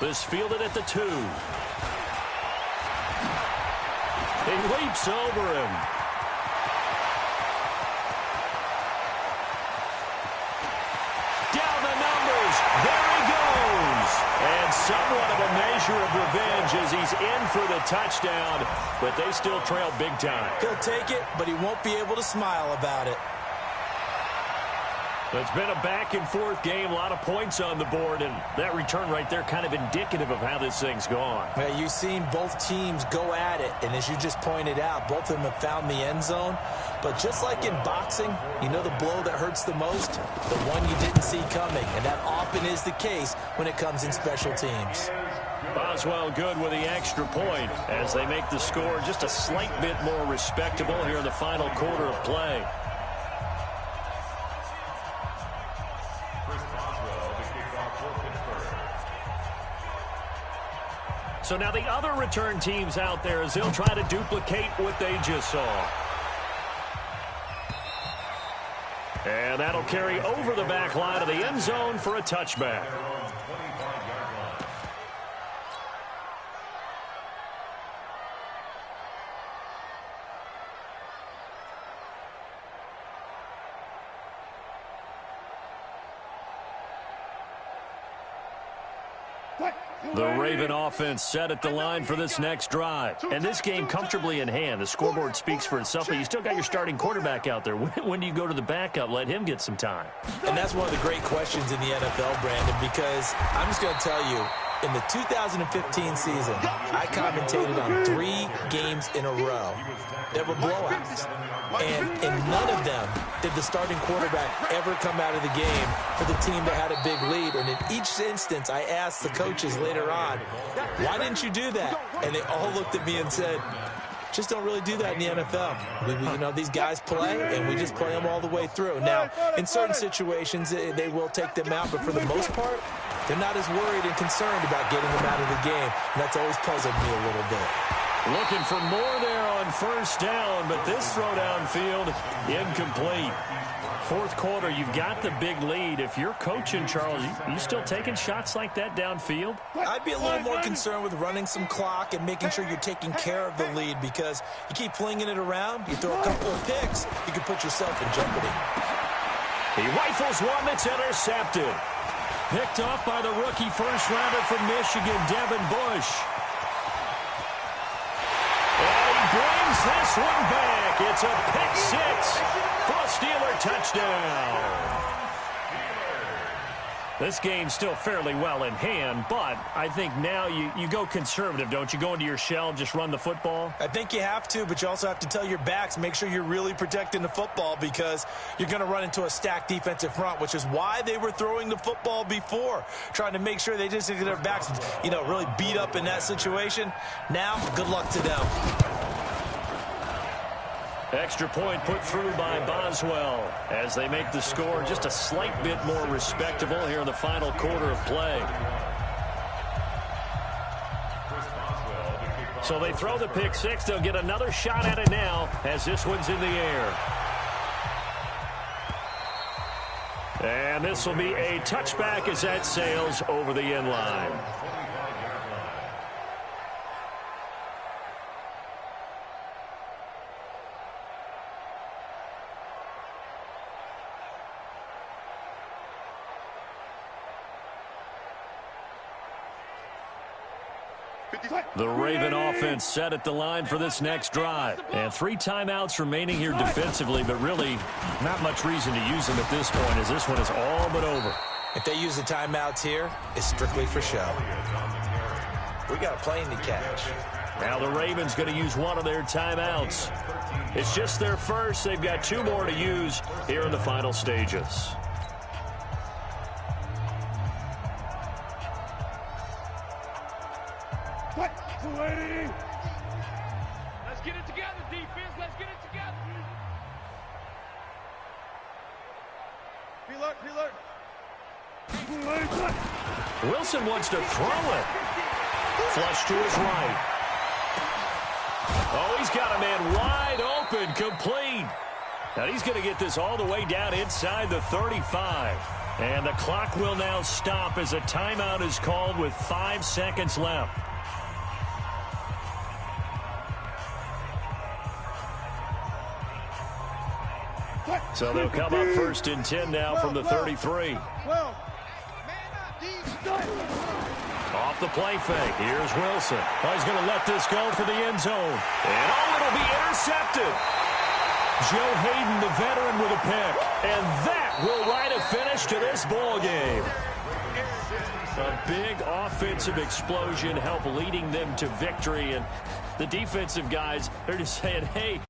A: This fielded at the 2. He leaps over him. Down the numbers. There he goes. And somewhat of a measure of revenge as he's in for the touchdown, but they still trail big time.
B: He'll take it, but he won't be able to smile about it.
A: It's been a back-and-forth game, a lot of points on the board, and that return right there kind of indicative of how this thing's gone.
B: Yeah, you've seen both teams go at it, and as you just pointed out, both of them have found the end zone. But just like in boxing, you know the blow that hurts the most? The one you didn't see coming, and that often is the case when it comes in special teams.
A: Boswell good with the extra point as they make the score just a slight bit more respectable here in the final quarter of play. So now the other return teams out there as they'll try to duplicate what they just saw. And that'll carry over the back line of the end zone for a touchback. The Raven offense set at the line for this next drive. And this game comfortably in hand. The scoreboard speaks for itself, but you still got your starting quarterback out there. When do you go to the backup? Let him get some time.
B: And that's one of the great questions in the NFL, Brandon, because I'm just going to tell you, in the 2015 season, I commentated on 3 games in a row that were blowouts. And in none of them did the starting quarterback ever come out of the game for the team that had a big lead. And in each instance, I asked the coaches later on, why didn't you do that? And they all looked at me and said, just don't really do that in the NFL. You know, these guys play, and we just play them all the way through. Now, in certain situations, they will take them out, but for the most part, they're not as worried and concerned about getting them out of the game. And that's always puzzled me a little bit.
A: Looking for more there on first down, but this throw downfield incomplete. Fourth quarter, you've got the big lead. If you're coaching, Charles, you still taking shots like that downfield?
B: I'd be a little more concerned with running some clock and making sure you're taking care of the lead, because you keep flinging it around, you throw a couple of picks, you can put yourself in jeopardy.
A: He rifles one that's intercepted. Picked off by the rookie first-rounder from Michigan, Devin Bush. And he brings this one back. It's a pick six for a Steeler touchdown. This game's still fairly well in hand, but I think now you go conservative, don't you? Go into your shell, just run the football?
B: I think you have to, but you also have to tell your backs, make sure you're really protecting the football, because you're going to run into a stacked defensive front, which is why they were throwing the football before, trying to make sure they just get their backs, really beat up in that situation. Now, good luck to them.
A: Extra point put through by Boswell as they make the score just a slight bit more respectable here in the final quarter of play. So they throw the pick six. They'll get another shot at it now as this one's in the air. And this will be a touchback as that sails over the end line. The Raven offense set at the line for this next drive. And 3 timeouts remaining here defensively, but really not much reason to use them at this point, as this one is all but over.
B: If they use the timeouts here, it's strictly for show. We got a plane to catch.
A: Now the Ravens going to use one of their timeouts. It's just their first. They've got 2 more to use here in the final stages.
F: Let's get it together, defense. Let's get it together.
A: Wilson wants to throw it. Flush to his right. Oh, he's got a man wide open, complete. Now he's going to get this all the way down inside the 35. And the clock will now stop as a timeout is called with 5 seconds left. So they'll come up first and 10 now from the 33. Off the play fake. Here's Wilson. Oh, he's going to let this go for the end zone. And it'll be intercepted. Joe Hayden, the veteran, with a pick. And that will write a finish to this ball game. A big offensive explosion helped leading them to victory, and the defensive guys, they're just saying, hey,